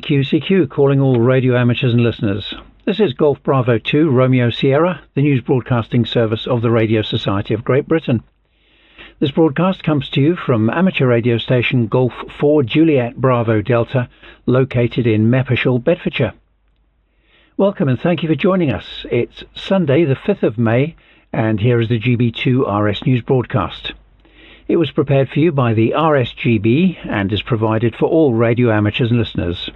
CQ calling all radio amateurs and listeners. This is Golf Bravo 2 Romeo Sierra, the news broadcasting service of the Radio Society of Great Britain. This broadcast comes to you from amateur radio station Golf 4 Juliet Bravo Delta, located in Meppershall, Bedfordshire. Welcome and thank you for joining us. It's Sunday the 5th of May, and here is the GB2RS news broadcast. It was prepared for you by the RSGB and is provided for all radio amateurs and listeners.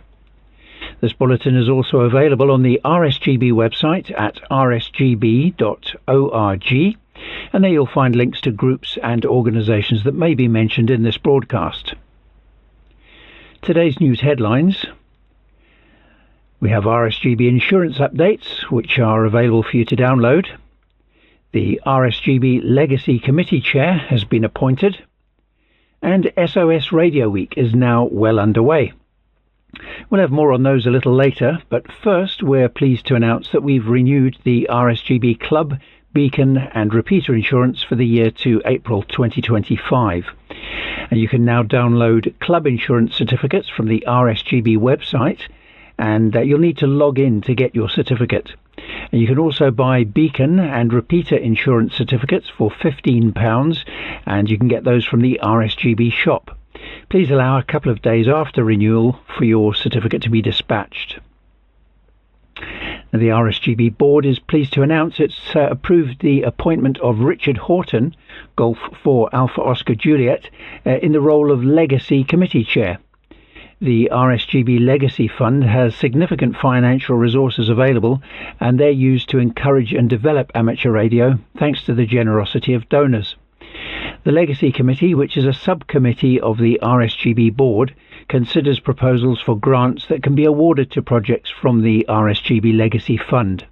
This bulletin is also available on the RSGB website at rsgb.org, and there you'll find links to groups and organisations that may be mentioned in this broadcast. Today's news headlines. We have RSGB insurance updates, which are available for you to download. The RSGB Legacy Committee Chair has been appointed, and SOS Radio Week is now well underway. We'll have more on those a little later, but first we're pleased to announce that we've renewed the RSGB Club, Beacon and Repeater insurance for the year to April 2025. And you can now download club insurance certificates from the RSGB website, and you'll need to log in to get your certificate. And you can also buy Beacon and Repeater insurance certificates for £15, and you can get those from the RSGB shop. Please allow a couple of days after renewal for your certificate to be dispatched. Now, the RSGB board is pleased to announce it's approved the appointment of Richard Horton, Golf 4 Alpha Oscar Juliet, in the role of Legacy Committee Chair. The RSGB Legacy Fund has significant financial resources available, and they're used to encourage and develop amateur radio thanks to the generosity of donors. The Legacy Committee, which is a subcommittee of the RSGB board, considers proposals for grants that can be awarded to projects from the RSGB Legacy Fund.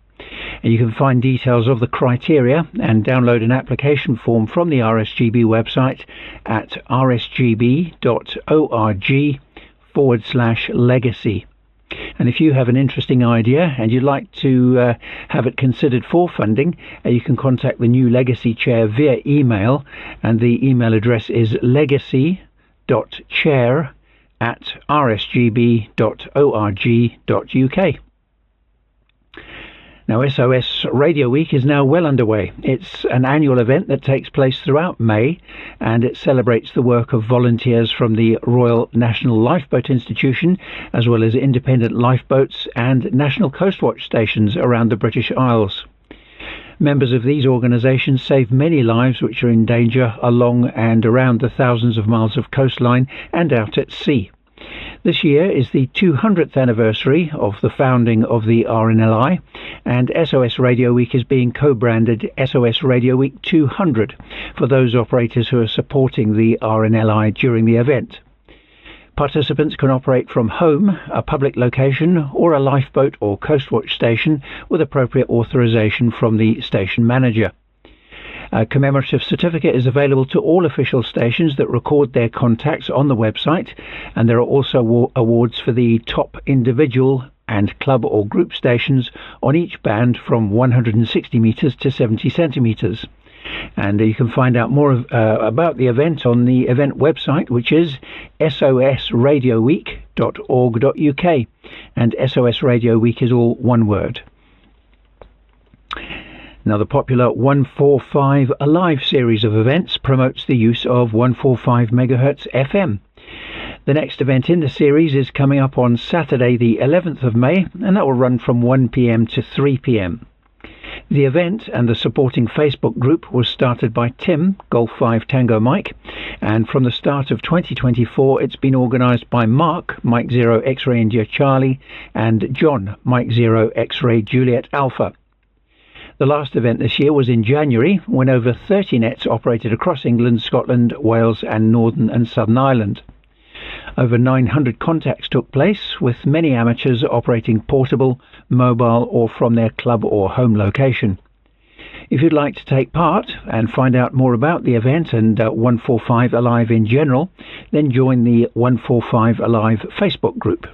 And you can find details of the criteria and download an application form from the RSGB website at rsgb.org/legacy. And if you have an interesting idea and you'd like to have it considered for funding, you can contact the new Legacy Chair via email, and the email address is legacy.chair@rsgb.org.uk. Now, SOS Radio Week is now well underway. It's an annual event that takes place throughout May, and it celebrates the work of volunteers from the Royal National Lifeboat Institution, as well as independent lifeboats and National Coast Watch stations around the British Isles. Members of these organisations save many lives which are in danger along and around the thousands of miles of coastline and out at sea. This year is the 200th anniversary of the founding of the RNLI, and SOS Radio Week is being co-branded SOS Radio Week 200 for those operators who are supporting the RNLI during the event. Participants can operate from home, a public location, or a lifeboat or coastwatch station with appropriate authorization from the station manager. A commemorative certificate is available to all official stations that record their contacts on the website, and there are also awards for the top individual and club or group stations on each band from 160 metres to 70 centimetres. And you can find out more about the event on the event website, which is sosradioweek.org.uk, and SOS Radio Week is all one word. Now, the popular 145 Alive series of events promotes the use of 145 MHz FM. The next event in the series is coming up on Saturday the 11th of May, and that will run from 1 p.m. to 3 p.m. The event and the supporting Facebook group was started by Tim, Golf 5 Tango Mike, and from the start of 2024 it's been organised by Mark, Mike 0 X-Ray India Charlie, and John, Mike 0 X-Ray Juliet Alpha. The last event this year was in January, when over 30 nets operated across England, Scotland, Wales and Northern and Southern Ireland. Over 900 contacts took place, with many amateurs operating portable, mobile or from their club or home location. If you'd like to take part and find out more about the event and 145 Alive in general, then join the 145 Alive Facebook group.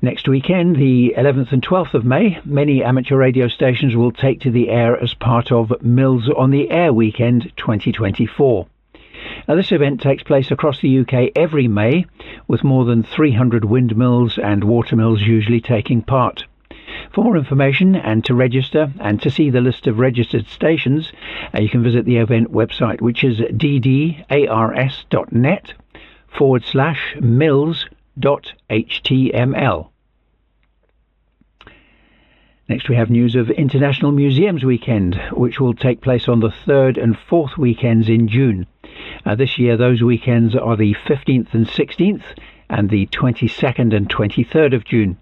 Next weekend, the 11th and 12th of May, many amateur radio stations will take to the air as part of Mills on the Air Weekend 2024. This event takes place across the UK every May, with more than 300 windmills and watermills usually taking part. For more information and to register and to see the list of registered stations, you can visit the event website, which is ddars.net/mills.html. Next we have news of International Museums Weekend, which will take place on the 3rd and 4th weekends in June. This year those weekends are the 15th and 16th and the 22nd and 23rd of June.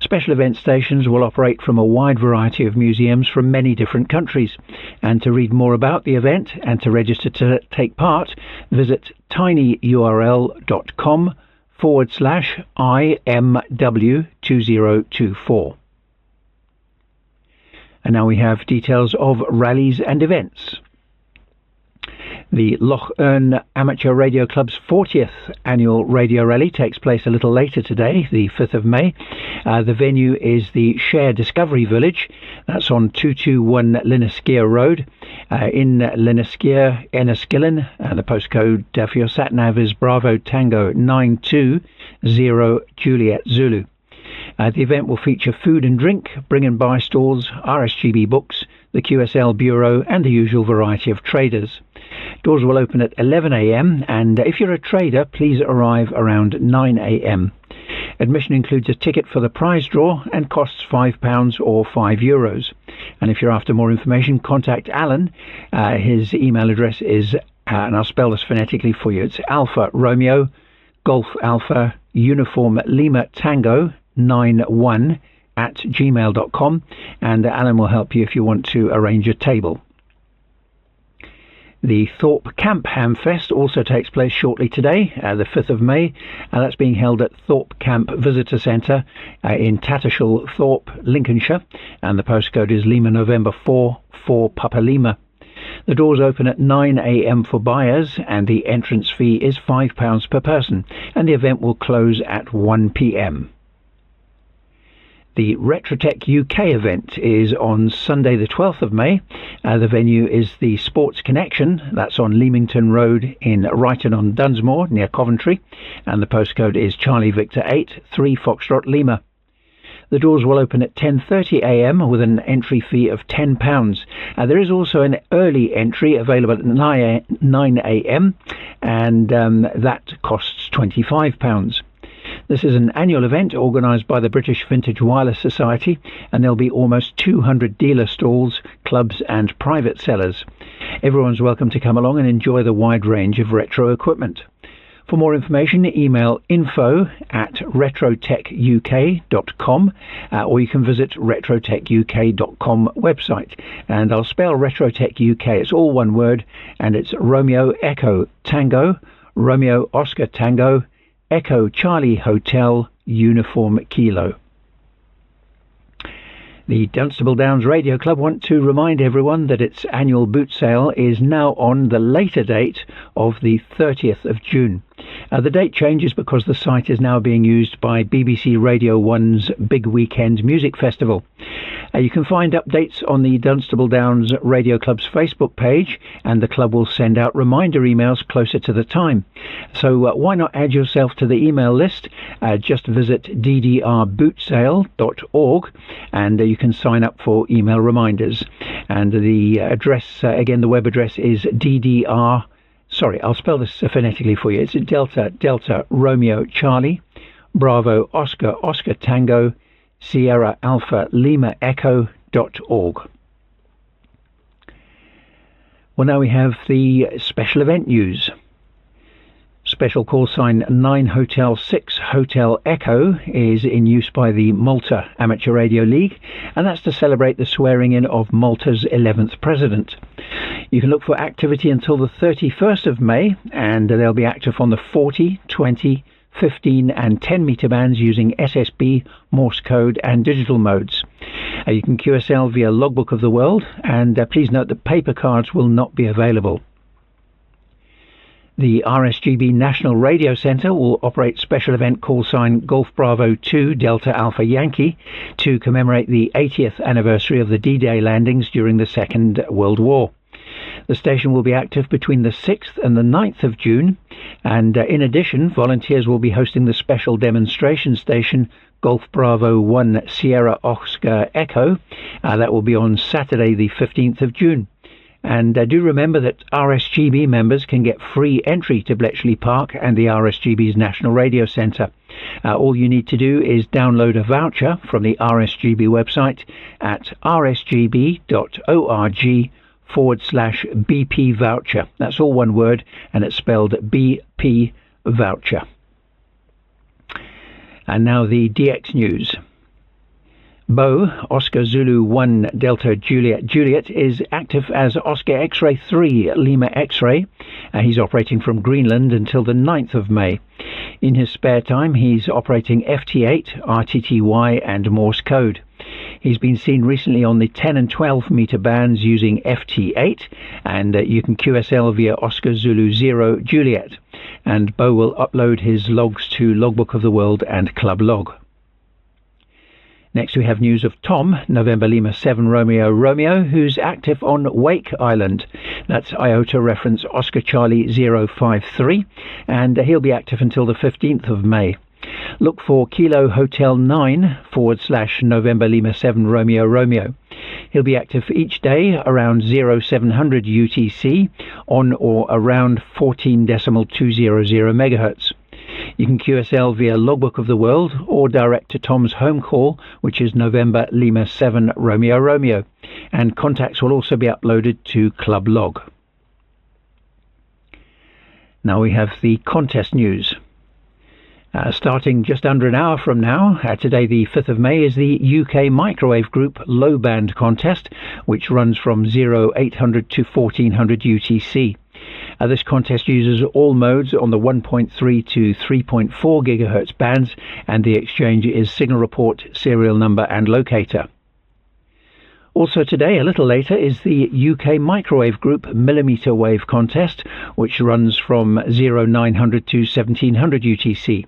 Special event stations will operate from a wide variety of museums from many different countries. And to read more about the event and to register to take part, visit tinyurl.com/IMW2024. And now we have details of rallies and events. The Loch Erne Amateur Radio Club's 40th annual radio rally takes place a little later today, the 5th of May. The venue is the Share Discovery Village. That's on 221 Linaskeer Road in Linaskeer, Enniskillen. The postcode for your sat-nav is Bravo Tango 920 Juliet Zulu. The event will feature food and drink, bring and buy stalls, RSGB books, the QSL Bureau and the usual variety of traders. Doors will open at 11 a.m. and if you're a trader, please arrive around 9 a.m. Admission includes a ticket for the prize draw and costs £5 or €5. And if you're after more information, contact Alan. His email address is, and I'll spell this phonetically for you, it's Alpha Romeo Golf Alpha Uniform Lima Tango 91 at gmail.com, and Alan will help you if you want to arrange a table. The Thorpe Camp Hamfest also takes place shortly today, the 5th of May. That's being held at Thorpe Camp Visitor Centre in Tattershall, Thorpe, Lincolnshire, and the postcode is Lima November 4 Papa Lima. The doors open at 9 a.m. for buyers, and the entrance fee is £5 per person, and the event will close at 1 p.m. The Retrotech UK event is on Sunday the 12th of May. The venue is the Sports Connection. That's on Leamington Road in Wrighton-on-Dunsmore near Coventry, and the postcode is Charlie Victor 8 3 Foxtrot Lima. The doors will open at 10:30 a.m. with an entry fee of £10. There is also an early entry available at 9 a.m. and that costs £25. This is an annual event organised by the British Vintage Wireless Society, and there'll be almost 200 dealer stalls, clubs and private sellers. Everyone's welcome to come along and enjoy the wide range of retro equipment. For more information, email info@retrotechuk.com or you can visit retrotechuk.com website. And I'll spell Retrotech UK, it's all one word, and it's Romeo Echo Tango, Romeo Oscar Tango, Echo Charlie Hotel Uniform Kilo. The Dunstable Downs Radio Club want to remind everyone that its annual boot sale is now on the later date of the 30th of June. The date changes because the site is now being used by BBC Radio 1's Big Weekend Music Festival. You can find updates on the Dunstable Downs Radio Club's Facebook page, and the club will send out reminder emails closer to the time. So why not add yourself to the email list? Just visit ddrbootsale.org and you can sign up for email reminders. And the address, again, the web address is I'll spell this phonetically for you. It's Delta Romeo Charlie Bravo Oscar Oscar Tango Sierra Alpha Lima Echo.org. Well, now we have the special event news. Special call sign 9 Hotel 6 Hotel Echo is in use by the Malta Amateur Radio League, and that's to celebrate the swearing in of Malta's 11th president. You can look for activity until the 31st of May, and they'll be active on the 40, 20, 15 and 10 meter bands using SSB, Morse code and digital modes. You can QSL via Logbook of the World, and please note that paper cards will not be available. The RSGB National Radio Centre will operate special event call sign Golf Bravo 2 Delta Alpha Yankee to commemorate the 80th anniversary of the D-Day landings during the Second World War. The station will be active between the 6th and the 9th of June, and in addition, volunteers will be hosting the special demonstration station Golf Bravo 1 Sierra Oscar Echo. That will be on Saturday the 15th of June. And do remember that RSGB members can get free entry to Bletchley Park and the RSGB's National Radio Centre. All you need to do is download a voucher from the RSGB website at rsgb.org/BP voucher. That's all one word, and it's spelled BP voucher. And now the DX news. Bo, Oscar Zulu 1 Delta Juliet Juliet, is active as Oscar X-Ray 3 Lima X-Ray. He's operating from Greenland until the 9th of May. In his spare time, he's operating FT8, RTTY and Morse code. He's been seen recently on the 10 and 12 meter bands using FT8, and you can QSL via Oscar Zulu 0 Juliet. And Bo will upload his logs to Logbook of the World and Club Log. Next we have news of Tom, November Lima 7 Romeo Romeo, who's active on Wake Island. That's IOTA reference Oscar Charlie 053, and he'll be active until the 15th of May. Look for Kilo Hotel 9 / November Lima 7 Romeo Romeo. He'll be active each day around 0700 UTC on or around 14.200 megahertz. You can QSL via Logbook of the World or direct to Tom's home call, which is November Lima 7 Romeo Romeo, and contacts will also be uploaded to Club Log. Now we have the contest news. Starting just under an hour from now, today the 5th of May, is the UK Microwave Group Low Band Contest, which runs from 0800 to 1400 UTC. This contest uses all modes on the 1.3 to 3.4 GHz bands, and the exchange is signal report, serial number and locator. Also today, a little later, is the UK Microwave Group Millimeter Wave Contest, which runs from 0900 to 1700 UTC.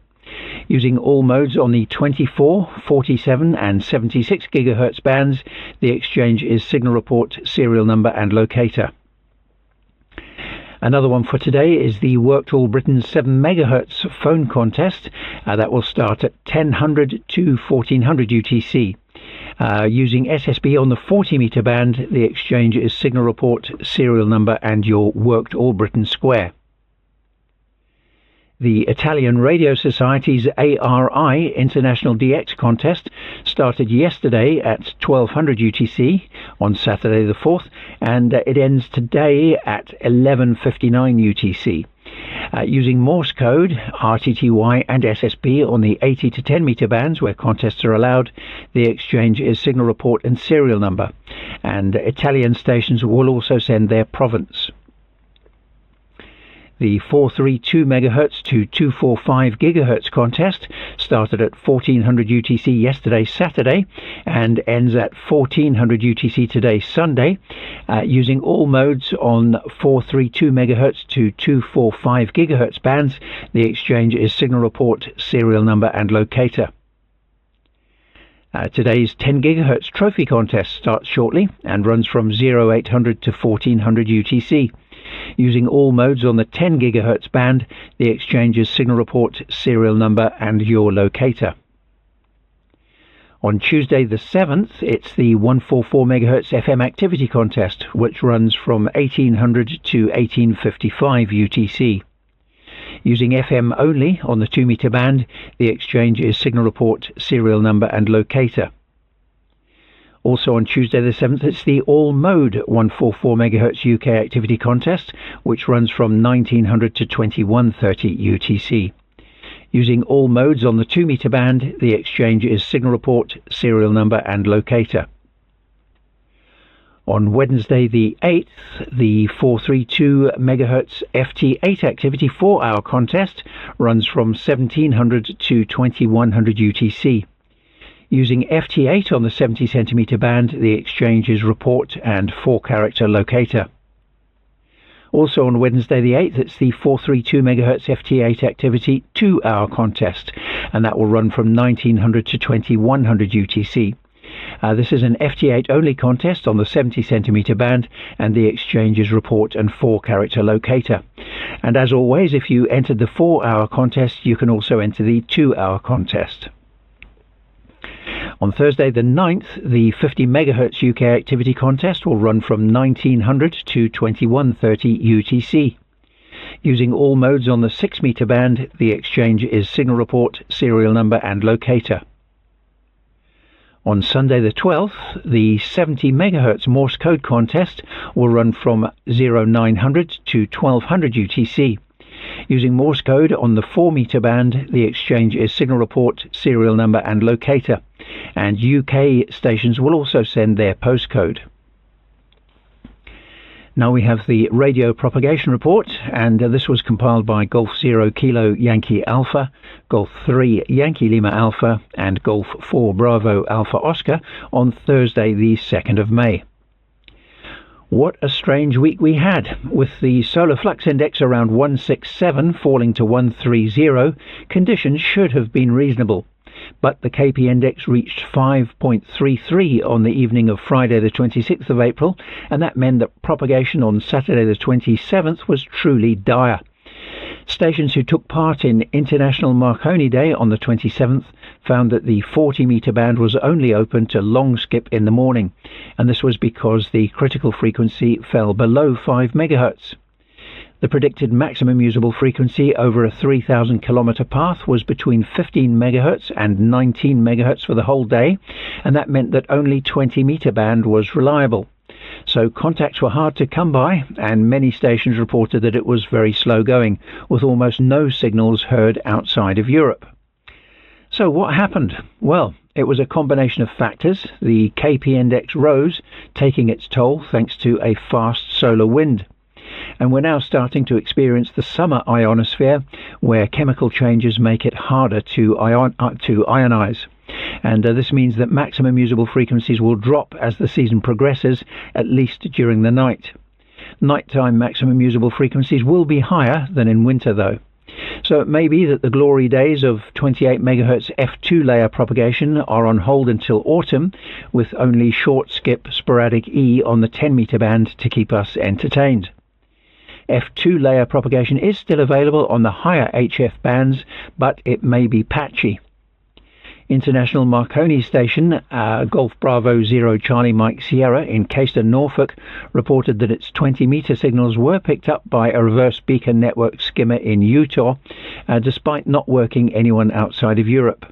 Using all modes on the 24, 47 and 76 GHz bands, the exchange is signal report, serial number and locator. Another one for today is the Worked All Britain 7 MHz phone contest. That will start at 1000 to 1400 UTC. Using SSB on the 40 meter band, the exchange is signal report, serial number and your Worked All Britain square. The Italian Radio Society's ARI International DX contest started yesterday at 1200 UTC on Saturday the 4th, and it ends today at 11:59 UTC. Using Morse code, RTTY and SSB on the 80 to 10 meter bands where contests are allowed, the exchange is signal report and serial number, and Italian stations will also send their province. The 432 MHz to 245 GHz contest started at 1400 UTC yesterday, Saturday, and ends at 1400 UTC today, Sunday. Using all modes on 432 MHz to 245 GHz bands, the exchange is signal report, serial number and locator. Today's 10 GHz trophy contest starts shortly and runs from 0800 to 1400 UTC. Using all modes on the 10 GHz band, the exchange is signal report, serial number and your locator. On Tuesday the 7th, it's the 144 MHz FM activity contest, which runs from 1800 to 1855 UTC. Using FM only on the 2 meter band, the exchange is signal report, serial number and locator. Also on Tuesday the 7th, it's the all-mode 144 MHz UK activity contest, which runs from 1900 to 2130 UTC. Using all modes on the 2 meter band, the exchange is signal report, serial number and locator. On Wednesday the 8th, the 432 MHz FT8 activity 4-hour contest runs from 1700 to 2100 UTC. Using FT8 on the 70 centimeter band, the exchange is report and 4-character locator. Also on Wednesday the 8th, it's the 432 MHz FT8 activity 2-hour contest, and that will run from 1900 to 2100 UTC. This is an FT8 only contest on the 70 centimetre band, and the exchange is report and 4-character locator. And as always, if you entered the 4-hour contest, you can also enter the 2-hour contest. On Thursday the 9th, the 50 MHz UK activity contest will run from 1900 to 2130 UTC. Using all modes on the 6 metre band, the exchange is signal report, serial number and locator. On Sunday the 12th, the 70 MHz Morse code contest will run from 0900 to 1200 UTC. Using Morse code on the 4 metre band, the exchange is signal report, serial number and locator, and UK stations will also send their postcode. Now we have the radio propagation report, and this was compiled by Golf 0 Kilo Yankee Alpha, Golf 3 Yankee Lima Alpha and Golf 4 Bravo Alpha Oscar on Thursday the 2nd of May. What a strange week we had. With the solar flux index around 167 falling to 130, conditions should have been reasonable. But the KP index reached 5.33 on the evening of Friday the 26th of April, and that meant that propagation on Saturday the 27th was truly dire. Stations who took part in International Marconi Day on the 27th found that the 40 metre band was only open to long skip in the morning, and this was because the critical frequency fell below 5 MHz. The predicted maximum usable frequency over a 3,000 kilometre path was between 15 MHz and 19 MHz for the whole day, and that meant that only 20 metre band was reliable. So contacts were hard to come by, and many stations reported that it was very slow going, with almost no signals heard outside of Europe. So what happened? Well, it was a combination of factors. The KP index rose, taking its toll thanks to a fast solar wind. And we're now starting to experience the summer ionosphere, where chemical changes make it harder to ionize. And this means that maximum usable frequencies will drop as the season progresses, at least during the night. Nighttime maximum usable frequencies will be higher than in winter, though. So it may be that the glory days of 28 MHz F2 layer propagation are on hold until autumn, with only short skip sporadic E on the 10 metre band to keep us entertained. F2 layer propagation is still available on the higher HF bands, but it may be patchy. International Marconi Station, Golf Bravo 0 Charlie Mike Sierra in Caistor, Norfolk, reported that its 20 metre signals were picked up by a reverse beacon network skimmer in Utah, despite not working anywhere outside of Europe.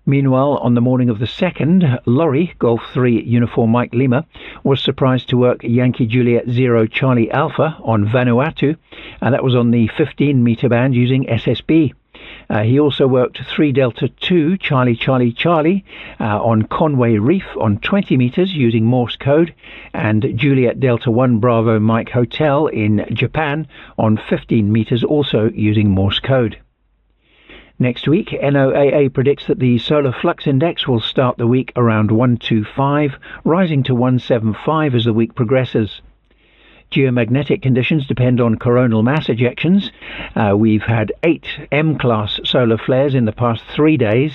Meanwhile, on the morning of the 2nd, Lorry, Golf 3 Uniform Mike Lima, was surprised to work Yankee Juliet 0 Charlie Alpha on Vanuatu, and that was on the 15 metre band using SSB. He also worked 3 Delta 2 Charlie Charlie Charlie on Conway Reef on 20 metres using Morse code, and Juliet Delta 1 Bravo Mike Hotel in Japan on 15 metres also using Morse code. Next week, NOAA predicts that the solar flux index will start the week around 125, rising to 175 as the week progresses. Geomagnetic conditions depend on coronal mass ejections. We've had 8 M-class solar flares in the past 3 days,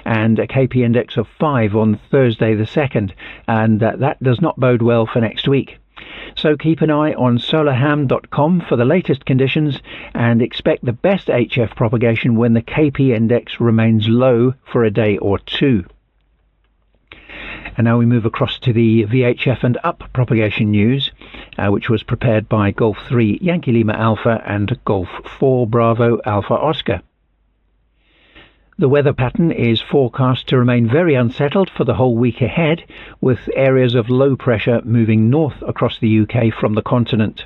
and a KP index of 5 on Thursday the 2nd, and that does not bode well for next week. So keep an eye on solarham.com for the latest conditions, and expect the best HF propagation when the KP index remains low for a day or two. And now we move across to the VHF and up propagation news, which was prepared by Golf 3 Yankee Lima Alpha and Golf 4 Bravo Alpha Oscar. The weather pattern is forecast to remain very unsettled for the whole week ahead, with areas of low pressure moving north across the UK from the continent.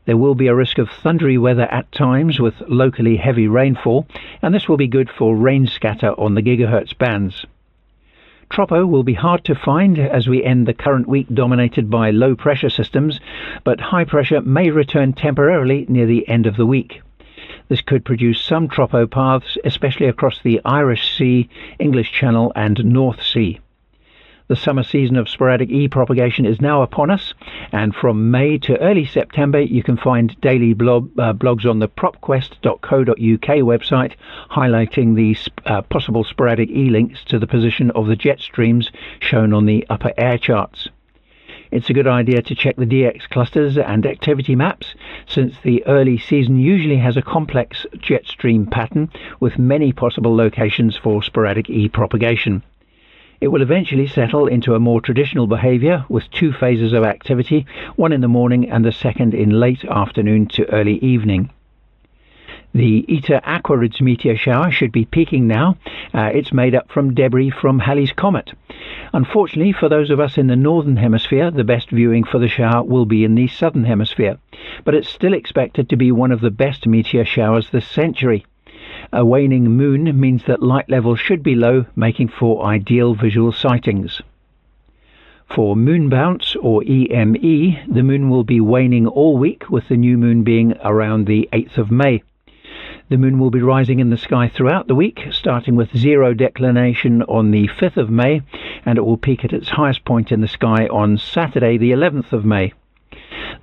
There will be a risk of thundery weather at times with locally heavy rainfall, and this will be good for rain scatter on the gigahertz bands. Tropo will be hard to find as we end the current week dominated by low pressure systems, but high pressure may return temporarily near the end of the week. This could produce some tropo paths, especially across the Irish Sea, English Channel and North Sea. The summer season of sporadic E propagation is now upon us, and from May to early September you can find daily blogs on the propquest.co.uk website highlighting the possible sporadic E links to the position of the jet streams shown on the upper air charts. It's a good idea to check the DX clusters and activity maps, since the early season usually has a complex jet stream pattern with many possible locations for sporadic E propagation. It will eventually settle into a more traditional behaviour with two phases of activity, one in the morning and the second in late afternoon to early evening. The Eta Aquarids meteor shower should be peaking now. It's made up from debris from Halley's Comet. Unfortunately, for those of us in the northern hemisphere, the best viewing for the shower will be in the southern hemisphere, but it's still expected to be one of the best meteor showers this century. A waning moon means that light levels should be low, making for ideal visual sightings. For moon bounce, or EME, the moon will be waning all week, with the new moon being around the 8th of May. The moon will be rising in the sky throughout the week, starting with zero declination on the 5th of May, and it will peak at its highest point in the sky on Saturday, the 11th of May.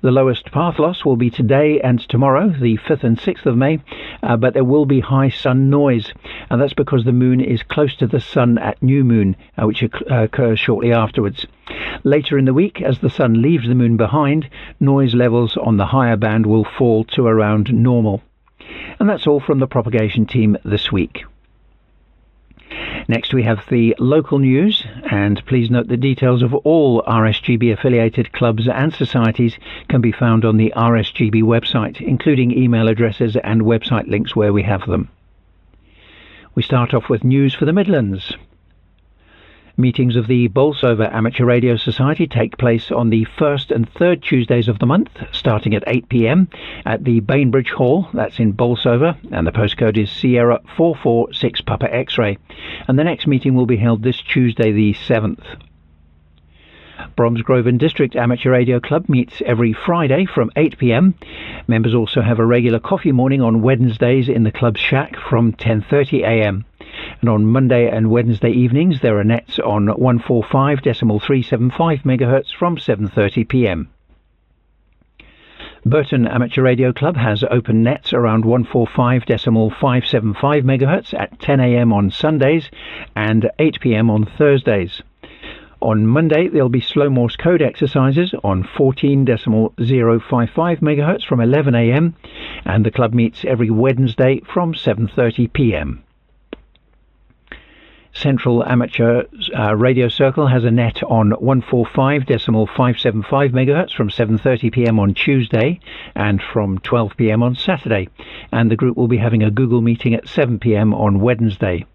The lowest path loss will be today and tomorrow, the 5th and 6th of May, but there will be high sun noise, and that's because the moon is close to the sun at new moon, which occurs shortly afterwards. Later in the week, as the sun leaves the moon behind, noise levels on the higher band will fall to around normal. And that's all from the propagation team this week. Next we have the local news, and please note the details of all RSGB affiliated clubs and societies can be found on the RSGB website, including email addresses and website links where we have them. We start off with news for the Midlands. Meetings of the Bolsover Amateur Radio Society take place on the first and third Tuesdays of the month, starting at 8 p.m. at the Bainbridge Hall, that's in Bolsover, and the postcode is Sierra 446 Papa X-ray. And the next meeting will be held this Tuesday the 7th. Bromsgrove and District Amateur Radio Club meets every Friday from 8 p.m. Members also have a regular coffee morning on Wednesdays in the club's shack from 10:30 a.m. And on Monday and Wednesday evenings there are nets on 145.375 MHz from 7:30 p.m. Burton Amateur Radio Club has open nets around 145.575 MHz at 10 a.m. on Sundays and 8 p.m. on Thursdays. On Monday there'll be slow Morse code exercises on 14.055 MHz from 11 a.m. and the club meets every Wednesday from 7:30 p.m. Central Amateur Radio Circle has a net on 145.575 MHz from 7:30 p.m. on Tuesday and from 12 p.m. on Saturday, and the group will be having a Google meeting at 7 p.m. on Wednesday.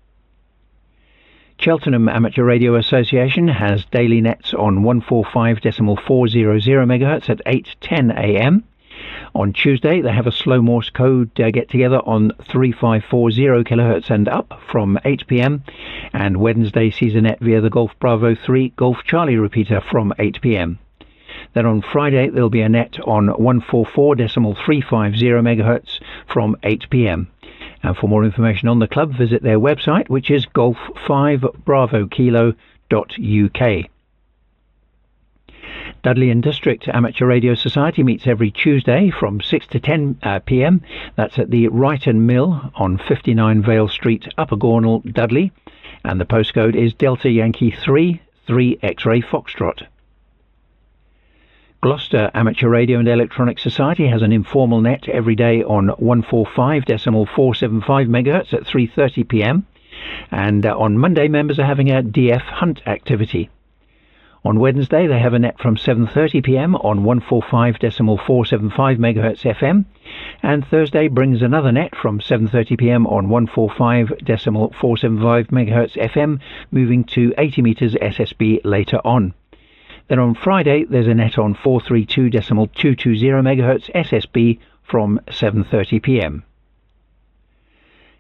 Cheltenham Amateur Radio Association has daily nets on 145.400 MHz at 8:10 a.m. On Tuesday they have a slow Morse code get-together on 3540 kHz and up from 8 p.m. and Wednesday sees a net via the Golf Bravo 3 Golf Charlie repeater from 8 p.m. Then on Friday there'll be a net on 144.350 MHz from 8 p.m. And for more information on the club, visit their website, which is golf5bravokilo.uk. Dudley and District Amateur Radio Society meets every Tuesday from 6 to 10 p.m. That's at the Wrighton Mill on 59 Vale Street, Upper Gornal, Dudley, and the postcode is Delta Yankee 3 X-Ray Foxtrot. Gloucester Amateur Radio and Electronic Society has an informal net every day on 145.475 MHz at 3:30 p.m. and on Monday members are having a DF hunt activity. On Wednesday they have a net from 7:30 p.m. on 145.475 MHz FM, and Thursday brings another net from 7:30 p.m. on 145.475 MHz FM, moving to 80 meters SSB later on. Then on Friday there's a net on 432.220 MHz SSB from 7:30 p.m.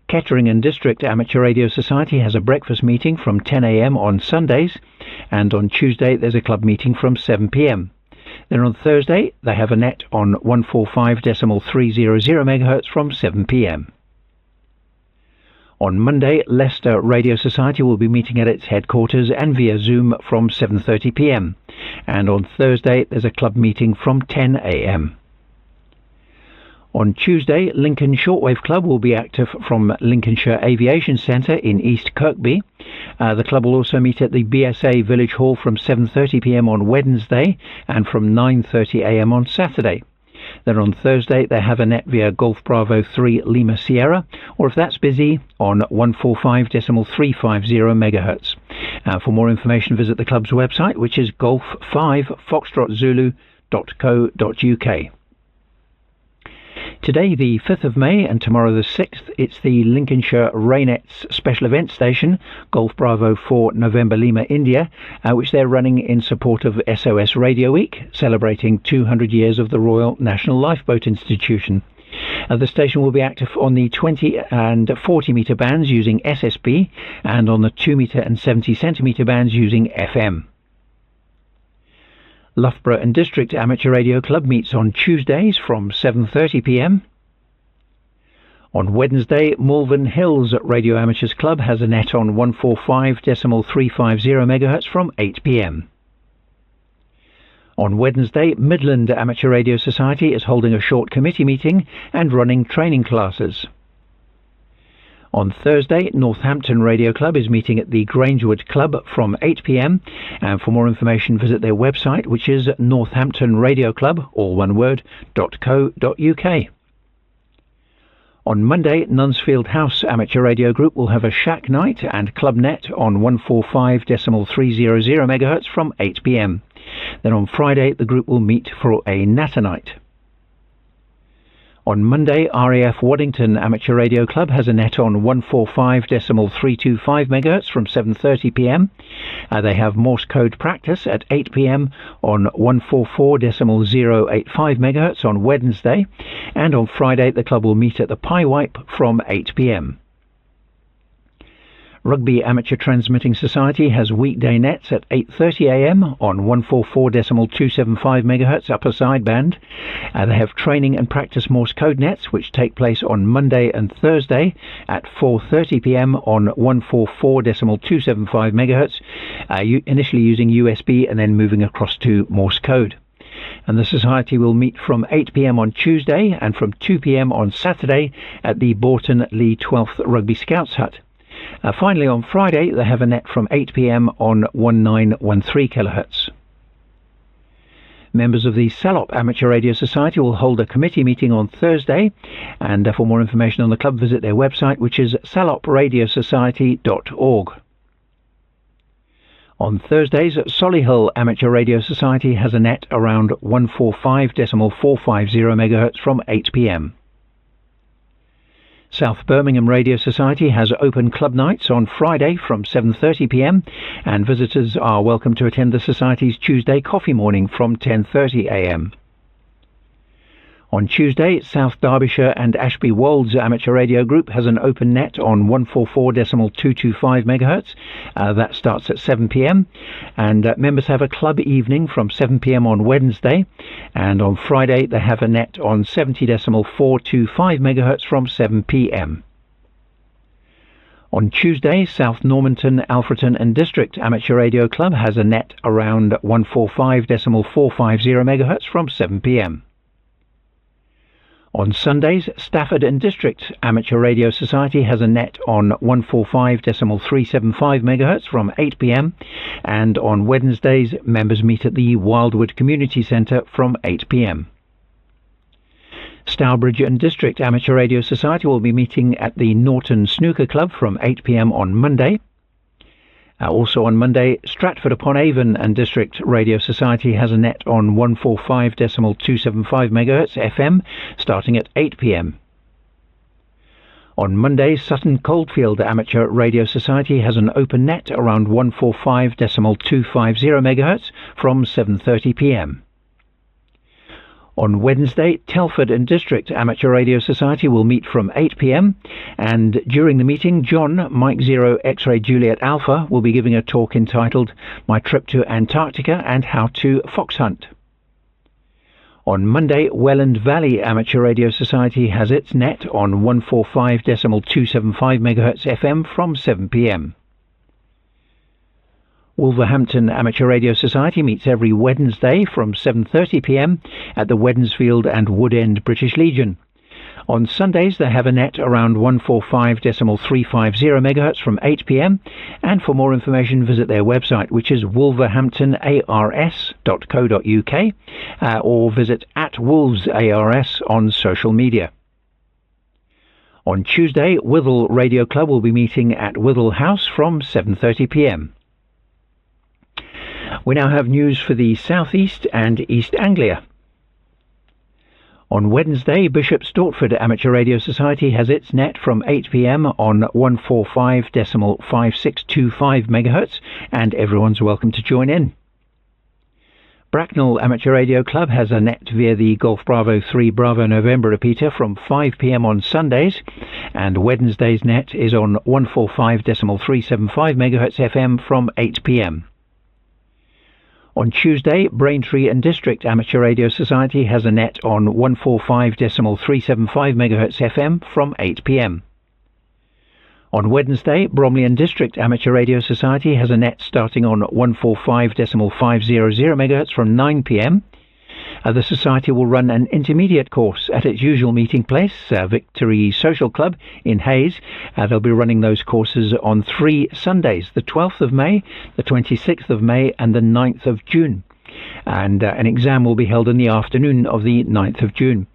Kettering and District Amateur Radio Society has a breakfast meeting from 10 a.m. on Sundays, and on Tuesday there's a club meeting from 7 p.m. Then on Thursday they have a net on 145.300 MHz from 7 p.m. On Monday, Leicester Radio Society will be meeting at its headquarters and via Zoom from 7:30 p.m. And on Thursday, there's a club meeting from 10 a.m. On Tuesday, Lincoln Shortwave Club will be active from Lincolnshire Aviation Centre in East Kirkby. The club will also meet at the BSA Village Hall from 7:30 p.m. on Wednesday and from 9:30 a.m. on Saturday. Then on Thursday, they have a net via Golf Bravo 3 Lima Sierra, or if that's busy, on 145.350 MHz. For more information, visit the club's website, which is golf5foxtrotzulu.co.uk. Today, the 5th of May, and tomorrow the 6th, it's the Lincolnshire Raynets Special Event Station, Golf Bravo 4 November Lima India, which they're running in support of SOS Radio Week, celebrating 200 years of the Royal National Lifeboat Institution. The station will be active on the 20 and 40 metre bands using SSB, and on the 2 metre and 70 centimetre bands using FM. Loughborough and District Amateur Radio Club meets on Tuesdays from 7:30 p.m. On Wednesday, Malvern Hills Radio Amateurs Club has a net on 145.350 MHz from 8 p.m. On Wednesday, Midland Amateur Radio Society is holding a short committee meeting and running training classes. On Thursday, Northampton Radio Club is meeting at the Grangewood Club from 8 p.m. And for more information, visit their website, which is northamptonradioclub, all one word, .co.uk. On Monday, Nunsfield House Amateur Radio Group will have a shack night and club net on 145.300 MHz from 8 p.m. Then on Friday, the group will meet for a natter night. On Monday, RAF Waddington Amateur Radio Club has a net on 145.325 MHz from 7:30 p.m. They have Morse code practice at 8 p.m. on 144.085 MHz on Wednesday, and on Friday the club will meet at the Pie Wipe from 8 p.m. Rugby Amateur Transmitting Society has weekday nets at 8:30 a.m. on 144.275 MHz upper sideband. They have training and practice Morse code nets, which take place on Monday and Thursday at 4:30 p.m. on 144.275 MHz, initially using USB and then moving across to Morse code. And the Society will meet from 8 p.m. on Tuesday and from 2 p.m. on Saturday at the Borton Lee 12th Rugby Scouts Hut. Finally, on Friday, they have a net from 8 p.m. on 1913 kHz. Members of the Salop Amateur Radio Society will hold a committee meeting on Thursday, and for more information on the club, visit their website, which is salopradiosociety.org. On Thursdays, Solihull Amateur Radio Society has a net around 145.450 MHz from 8 p.m. South Birmingham Radio Society has open club nights on Friday from 7:30 p.m. and visitors are welcome to attend the Society's Tuesday coffee morning from 10:30 a.m. On Tuesday, South Derbyshire and Ashby Wolds Amateur Radio Group has an open net on 144.225 MHz. That starts at 7 p.m. and members have a club evening from 7 p.m. on Wednesday, and on Friday they have a net on 70.425 MHz from 7 p.m. On Tuesday, South Normanton, Alfreton and District Amateur Radio Club has a net around 145.450 MHz from 7 p.m. On Sundays, Stafford and District Amateur Radio Society has a net on 145.375 MHz from 8 p.m. and on Wednesdays, members meet at the Wildwood Community Centre from 8 p.m. Stourbridge and District Amateur Radio Society will be meeting at the Norton Snooker Club from 8 p.m. on Monday. Also on Monday, Stratford-upon-Avon and District Radio Society has a net on 145.275 MHz FM starting at 8 p.m. On Monday, Sutton Coldfield Amateur Radio Society has an open net around 145.250 MHz from 7:30 p.m. On Wednesday, Telford and District Amateur Radio Society will meet from 8 p.m. and during the meeting, John, Mike Zero X-Ray Juliet Alpha, will be giving a talk entitled My Trip to Antarctica and How to Fox Hunt. On Monday, Welland Valley Amateur Radio Society has its net on 145.275 MHz FM from 7 p.m. Wolverhampton Amateur Radio Society meets every Wednesday from 7:30 p.m. at the Wednesfield and Woodend British Legion. On Sundays they have a net around 145.350 MHz from 8 p.m. and for more information visit their website, which is wolverhamptonars.co.uk, or visit @wolvesars on social media. On Tuesday, Withell Radio Club will be meeting at Withell House from 7:30 p.m. We now have news for the South East and East Anglia. On Wednesday, Bishop Stortford Amateur Radio Society has its net from 8 p.m. on 145.5625 MHz, and everyone's welcome to join in. Bracknell Amateur Radio Club has a net via the Golf Bravo 3 Bravo November repeater from 5 p.m. on Sundays, and Wednesday's net is on 145.375 MHz FM from 8 p.m. On Tuesday, Braintree and District Amateur Radio Society has a net on 145.375 MHz FM from 8 p.m. On Wednesday, Bromley and District Amateur Radio Society has a net starting on 145.500 MHz from 9 p.m. The Society will run an intermediate course at its usual meeting place, Victory Social Club in Hayes. They'll be running those courses on 3 Sundays, the 12th of May, the 26th of May and the 9th of June. And an exam will be held in the afternoon of the 9th of June.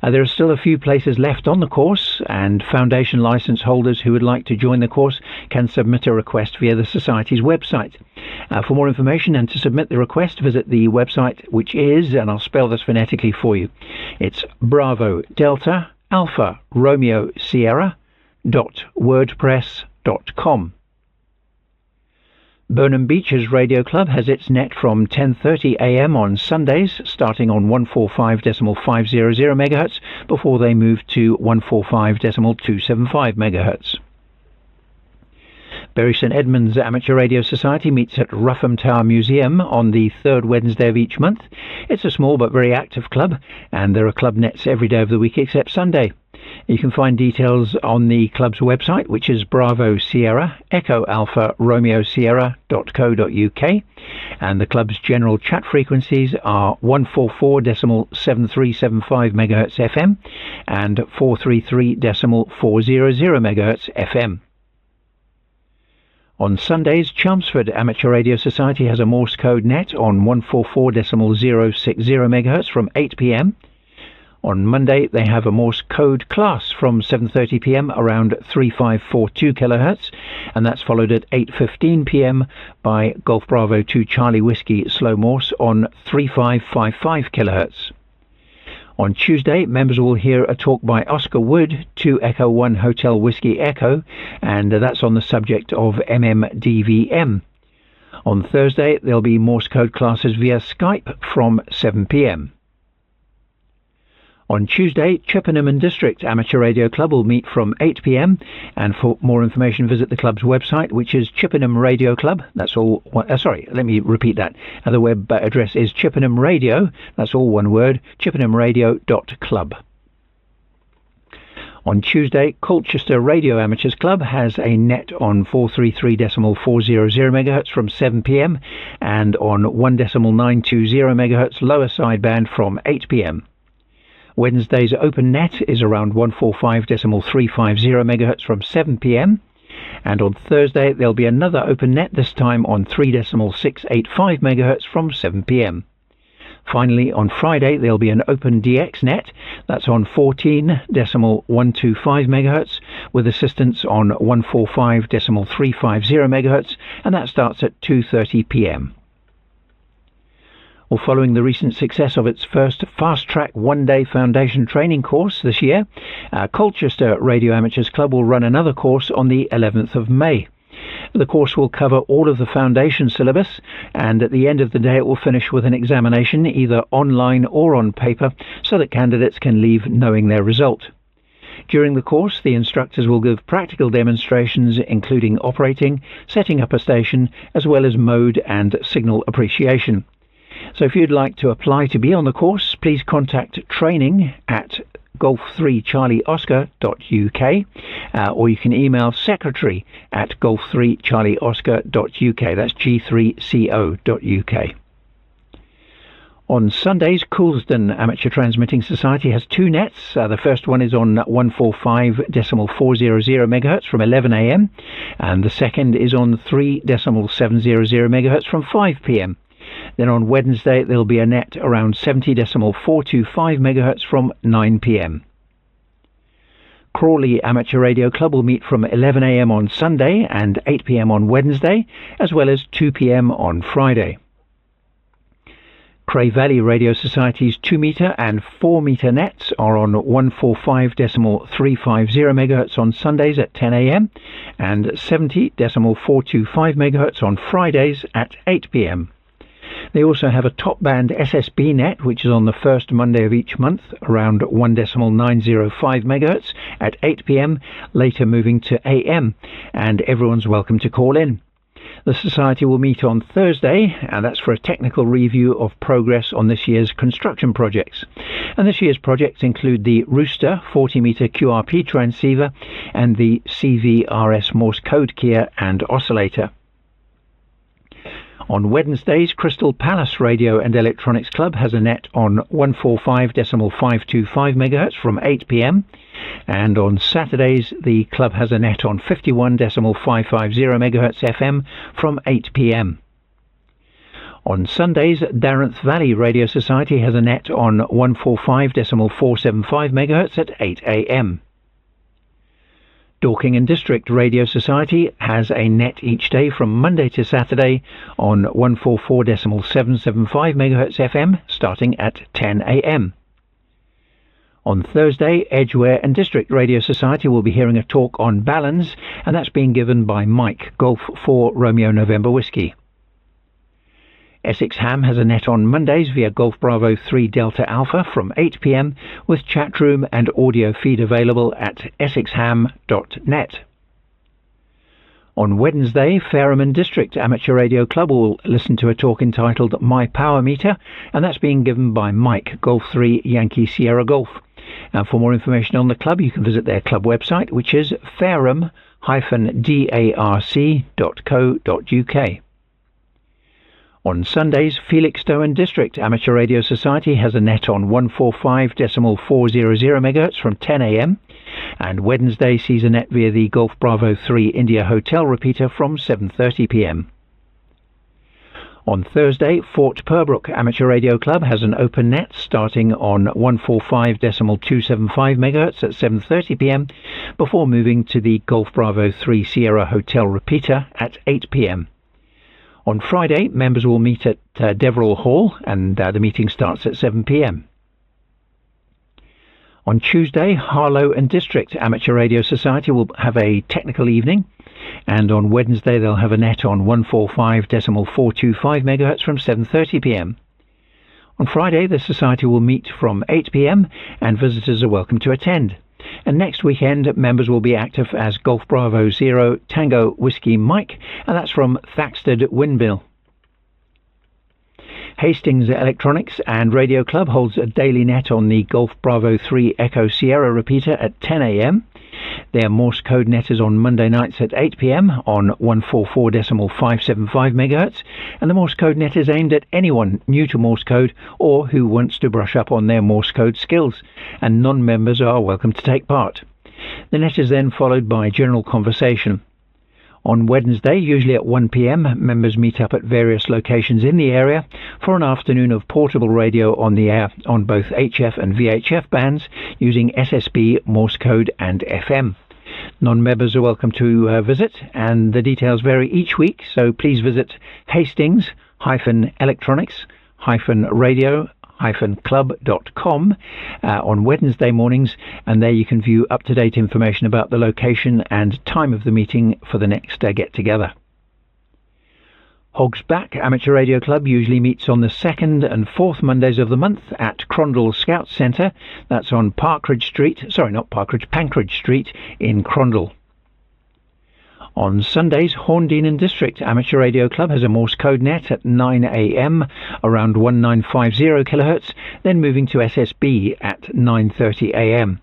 There are still a few places left on the course, and foundation licence holders who would like to join the course can submit a request via the Society's website. For more information and to submit the request, visit the website, which is, and I'll spell this phonetically for you, it's Bravo Delta Alpha Romeo Sierra.wordpress.com. Burnham Beeches Radio Club has its net from 10:30 a.m. on Sundays, starting on 145.500 MHz, before they move to 145.275 MHz. Bury St Edmunds Amateur Radio Society meets at Rougham Tower Museum on the third Wednesday of each month. It's a small but very active club, and there are club nets every day of the week except Sunday. You can find details on the club's website, which is Bravo Sierra Echo Alpha Romeo Sierra.co.uk, and the club's general chat frequencies are 144.7375 MHz FM and 433.400 MHz FM. On Sundays, Chelmsford Amateur Radio Society has a Morse code net on 144.060 MHz from 8 p.m. On Monday, they have a Morse code class from 7:30 p.m. around 3542 kHz, and that's followed at 8:15 p.m. by Golf Bravo 2 Charlie Whiskey Slow Morse on 3555 kHz. On Tuesday, members will hear a talk by Oscar Wood, 2 Echo 1 Hotel Whiskey Echo, and that's on the subject of MMDVM. On Thursday, there'll be Morse code classes via Skype from 7 p.m. On Tuesday, Chippenham and District Amateur Radio Club will meet from 8 p.m. and for more information visit the club's website, which is Chippenham Radio Club. That's all. Let me repeat that. The web address is Chippenham Radio. That's all one word. ChippenhamRadio.club. On Tuesday, Colchester Radio Amateurs Club has a net on 433.400 MHz from 7 p.m. and on 1.920 MHz lower sideband from 8 p.m. Wednesday's open net is around 145.350 MHz from 7 p.m. and on Thursday there'll be another open net, this time on 3.685 MHz from 7 p.m. Finally, on Friday there'll be an open DX net, that's on 14.125 MHz with assistance on 145.350 MHz, and that starts at 2:30 p.m. Well, following the recent success of its first fast-track one-day foundation training course this year, Colchester Radio Amateurs Club will run another course on the 11th of May. The course will cover all of the foundation syllabus, and at the end of the day it will finish with an examination, either online or on paper, so that candidates can leave knowing their result. During the course, the instructors will give practical demonstrations including operating, setting up a station, as well as mode and signal appreciation. So if you'd like to apply to be on the course, please contact training@golf3charlieoscar.uk or you can email secretary@golf3charlieoscar.uk. That's G3CO.uk. On Sundays, Coulsdon Amateur Transmitting Society has two nets. The first one is on 145.400 MHz from 11 AM, and the second is on 3.700 MHz from 5 PM. Then on Wednesday, there'll be a net around 70.425 MHz from 9 PM. Crawley Amateur Radio Club will meet from 11 AM on Sunday and 8 PM on Wednesday, as well as 2 PM on Friday. Cray Valley Radio Society's 2-metre and 4-metre nets are on 145.350 MHz on Sundays at 10 AM and 70.425 MHz on Fridays at 8 PM. They also have a top band SSB net, which is on the first Monday of each month, around 1.905 MHz at 8 PM, later moving to AM, and everyone's welcome to call in. The Society will meet on Thursday, and that's for a technical review of progress on this year's construction projects. And this year's projects include the Rooster 40-metre QRP transceiver and the GB2RS Morse code keyer and oscillator. On Wednesdays, Crystal Palace Radio and Electronics Club has a net on 145.525 MHz from 8 PM, and on Saturdays the club has a net on 51.550 MHz FM from 8 PM. On Sundays, Darenth Valley Radio Society has a net on 145.475 MHz at 8 AM. Dorking and District Radio Society has a net each day from Monday to Saturday on 144.775 MHz FM starting at 10 AM. On Thursday, Edgware and District Radio Society will be hearing a talk on balance, and that's being given by Mike, Golf 4 Romeo November Whiskey. Essex Ham has a net on Mondays via Golf Bravo 3 Delta Alpha from 8 PM with chat room and audio feed available at essexham.net. On Wednesday, Fareham and District Amateur Radio Club will listen to a talk entitled My Power Meter, and that's being given by Mike, Golf 3 Yankee Sierra Golf. And for more information on the club, you can visit their club website, which is fareham-darc.co.uk. On Sundays, Felixstowe and District Amateur Radio Society has a net on 145.400 MHz from 10 AM, and Wednesday sees a net via the Golf Bravo 3 India Hotel repeater from 7:30 PM. On Thursday, Fort Purbrook Amateur Radio Club has an open net starting on 145.275 MHz at 7:30 PM before moving to the Golf Bravo 3 Sierra Hotel repeater at 8 PM. On Friday, members will meet at Deverell Hall, and the meeting starts at 7 PM. On Tuesday, Harlow and District Amateur Radio Society will have a technical evening, and on Wednesday they'll have a net on 145.425 MHz from 7:30 PM. On Friday, the Society will meet from 8 PM, and visitors are welcome to attend. And next weekend, members will be active as Golf Bravo 0 Tango Whiskey Mike, and that's from Thaxted Windmill. Hastings Electronics and Radio Club holds a daily net on the Golf Bravo 3 Echo Sierra repeater at 10 AM. Their Morse code net is on Monday nights at 8 PM on 144.575 MHz, and the Morse code net is aimed at anyone new to Morse code or who wants to brush up on their Morse code skills, and non-members are welcome to take part. The net is then followed by general conversation. On Wednesday, usually at 1 PM, members meet up at various locations in the area for an afternoon of portable radio on the air on both HF and VHF bands using SSB, Morse code and FM. Non-members are welcome to visit, and the details vary each week, so please visit hastings-electronics-radio-club.com on Wednesday mornings, and there you can view up-to-date information about the location and time of the meeting for the next get-together. Hog's Back Amateur Radio Club usually meets on the 2nd and 4th Mondays of the month at Crondall Scout Centre. That's on Pankridge Street in Crondall. On Sundays, Horndean and District Amateur Radio Club has a Morse code net at 9 a.m. around 1950 kHz, then moving to SSB at 9:30 a.m.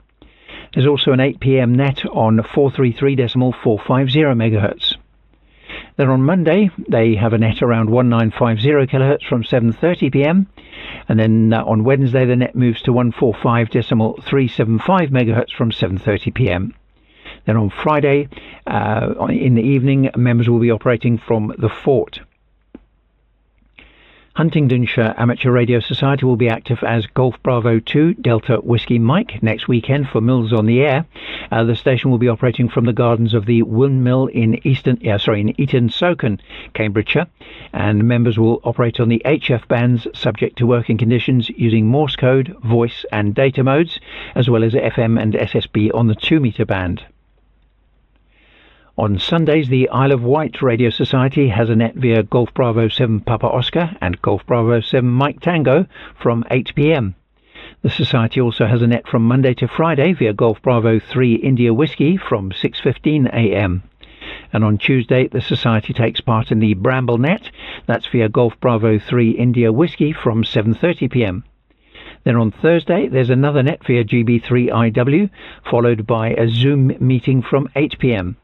There's also an 8 p.m. net on 433.450 MHz. Then on Monday, they have a net around 1950 kHz from 7:30 p.m. And then on Wednesday, the net moves to 145.375 MHz from 7:30 p.m. Then on Friday, in the evening, members will be operating from the Fort. Huntingdonshire Amateur Radio Society will be active as Golf Bravo 2 Delta Whiskey Mike next weekend for Mills on the Air. The station will be operating from the gardens of the Windmill in Eaton Soken, Cambridgeshire, and members will operate on the HF bands subject to working conditions using Morse code, voice and data modes, as well as FM and SSB on the 2-meter band. On Sundays, the Isle of Wight Radio Society has a net via Golf Bravo 7 Papa Oscar and Golf Bravo 7 Mike Tango from 8 p.m. The Society also has a net from Monday to Friday via Golf Bravo 3 India Whiskey from 6:15 a.m. And on Tuesday, the Society takes part in the Bramble Net. That's via Golf Bravo 3 India Whiskey from 7:30 p.m. Then on Thursday, there's another net via GB3IW, followed by a Zoom meeting from 8 p.m.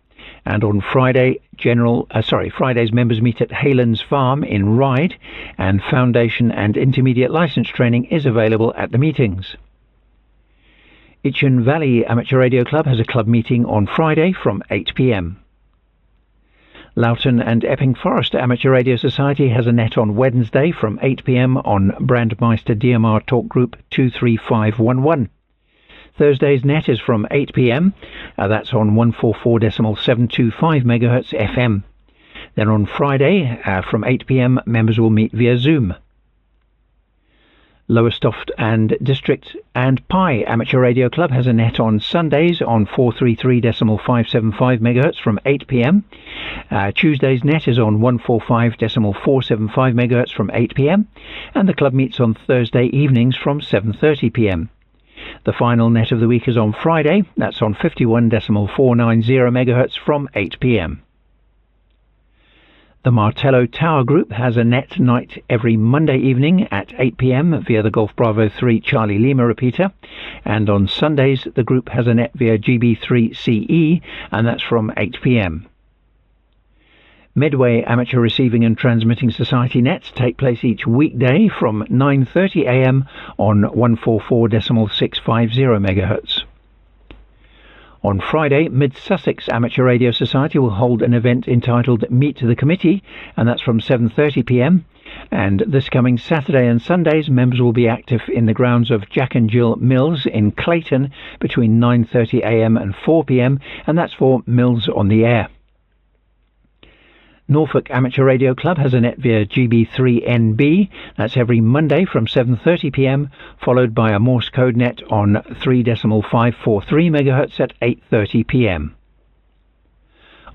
And on Friday, Friday's members meet at Haylands Farm in Ryde, and foundation and intermediate license training is available at the meetings. Itchen Valley Amateur Radio Club has a club meeting on Friday from 8 p.m. Loughton and Epping Forest Amateur Radio Society has a net on Wednesday from 8 p.m. on Brandmeister DMR Talk Group 23511. Thursday's net is from 8 p.m. That's on 144.725 MHz FM. Then on Friday, from 8 p.m., members will meet via Zoom. Lowestoft and District and Pye Amateur Radio Club has a net on Sundays on 433.575 MHz from 8 p.m. Tuesday's net is on 145.475 MHz from 8 p.m. And the club meets on Thursday evenings from 7:30 p.m. The final net of the week is on Friday. That's on 51.490 MHz from 8 p.m. The Martello Tower Group has a net night every Monday evening at 8 p.m. via the Golf Bravo 3 Charlie Lima repeater. And on Sundays, the group has a net via GB3CE, and that's from 8 p.m. Medway Amateur Receiving and Transmitting Society nets take place each weekday from 9:30 a.m. on 144.650 MHz. On Friday, Mid-Sussex Amateur Radio Society will hold an event entitled Meet the Committee, and that's from 7:30 p.m. And this coming Saturday and Sundays, members will be active in the grounds of Jack and Jill Mills in Clayton between 9:30 a.m. and 4 p.m, and that's for Mills on the Air. Norfolk Amateur Radio Club has a net via GB3NB. That's every Monday from 7:30 p.m, followed by a Morse code net on 3.543 MHz at 8:30 p.m.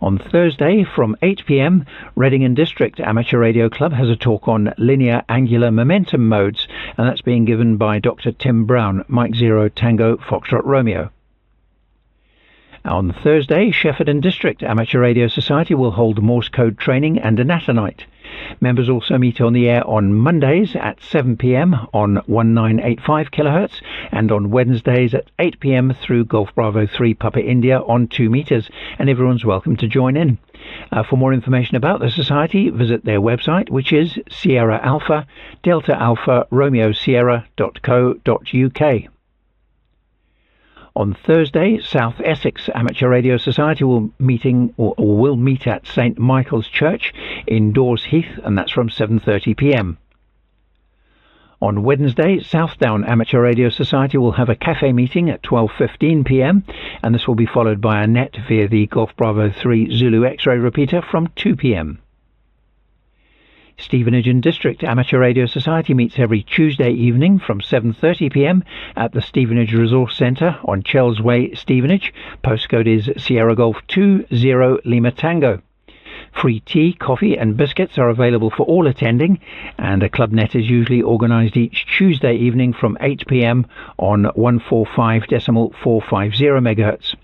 On Thursday from 8 p.m, Reading and District Amateur Radio Club has a talk on linear angular momentum modes, and that's being given by Dr. Tim Brown, Mike 0 Tango Foxtrot Romeo. On Thursday, Shefford and District Amateur Radio Society will hold Morse code training and a natter night. Members also meet on the air on Mondays at 7 p.m. on 1985 kHz and on Wednesdays at 8 p.m. through Golf Bravo 3 Papa India on 2 meters, and everyone's welcome to join in. For more information about the Society, visit their website, which is Sierra Alpha Delta Alpha Romeo Sierra.co.uk. On Thursday, South Essex Amateur Radio Society will meet at St Michael's Church in Dawes Heath, and that's from 7:30 p.m. On Wednesday, Southdown Amateur Radio Society will have a cafe meeting at 12:15 p.m, and this will be followed by a net via the Golf Bravo 3 Zulu X-ray repeater from 2 p.m. Stevenage and District Amateur Radio Society meets every Tuesday evening from 7:30 p.m. at the Stevenage Resource Centre on Chells Way, Stevenage. Postcode is Sierra Golf 20 Lima Tango. Free tea, coffee and biscuits are available for all attending, and a club net is usually organised each Tuesday evening from 8 p.m. on 145.450 MHz.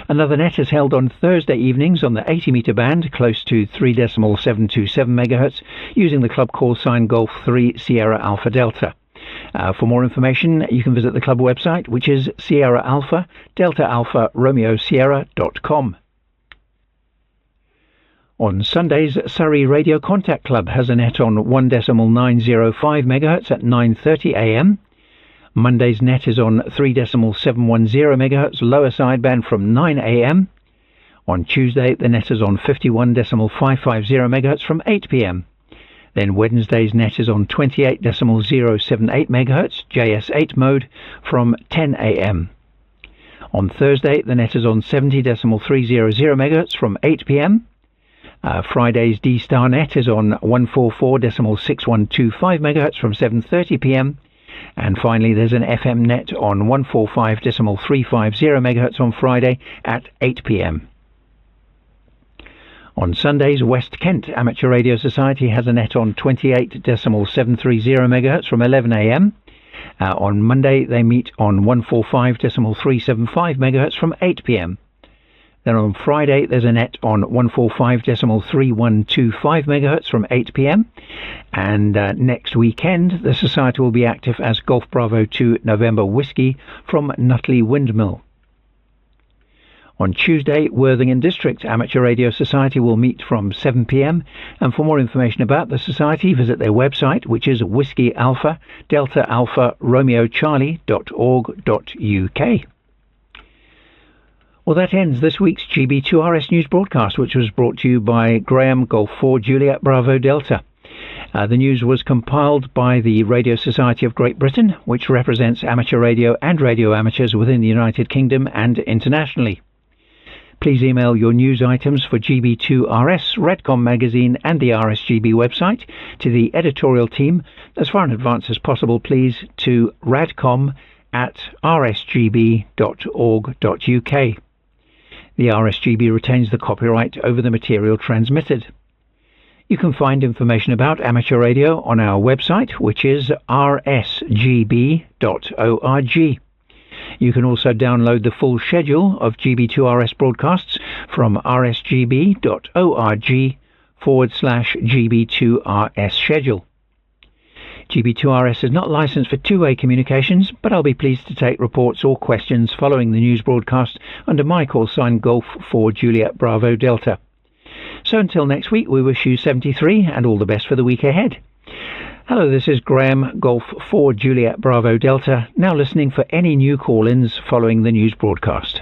Another net is held on Thursday evenings on the 80 metre band, close to 3.727 MHz, using the club call sign Golf 3 Sierra Alpha Delta. For more information, you can visit the club website, which is Sierra Alpha Delta Alpha Romeo Sierra.com. On Sundays, Surrey Radio Contact Club has a net on 1.905 MHz at 9:30 AM. Monday's net is on 3.710 MHz lower sideband from 9 AM. On Tuesday, the net is on 51.550 MHz from 8 PM. Then Wednesday's net is on 28.078 MHz JS8 mode from 10 AM. On Thursday, the net is on 70.300 MHz from 8 PM. Friday's D-Star net is on 144.6125 MHz from 7:30 PM. And finally, there's an FM net on 145.350 MHz on Friday at 8 PM. On Sundays, West Kent Amateur Radio Society has a net on 28.730 MHz from 11 AM. On Monday, they meet on 145.375 MHz from 8 PM. Then on Friday, there's a net on 145.3125 MHz from 8 PM. And next weekend, the Society will be active as Golf Bravo 2 November Whiskey from Nutley Windmill. On Tuesday, Worthing District Amateur Radio Society will meet from 7 PM. And for more information about the Society, visit their website, which is Whiskey Alpha Delta Alpha Romeo Charlie.org.uk. Well, that ends this week's GB2RS news broadcast, which was brought to you by Graham Golf 4 Juliet Bravo Delta. The news was compiled by the Radio Society of Great Britain, which represents amateur radio and radio amateurs within the United Kingdom and internationally. Please email your news items for GB2RS, Redcom magazine and the RSGB website to the editorial team as far in advance as possible, please, to radcom@rsgb.org.uk. The RSGB retains the copyright over the material transmitted. You can find information about amateur radio on our website, which is rsgb.org. You can also download the full schedule of GB2RS broadcasts from rsgb.org/GB2RS schedule. GB2RS is not licensed for two-way communications, but I'll be pleased to take reports or questions following the news broadcast under my call sign Golf 4 Juliet Bravo Delta. So until next week, we wish you 73 and all the best for the week ahead. Hello, this is Graham Golf 4 Juliet Bravo Delta, now listening for any new call-ins following the news broadcast.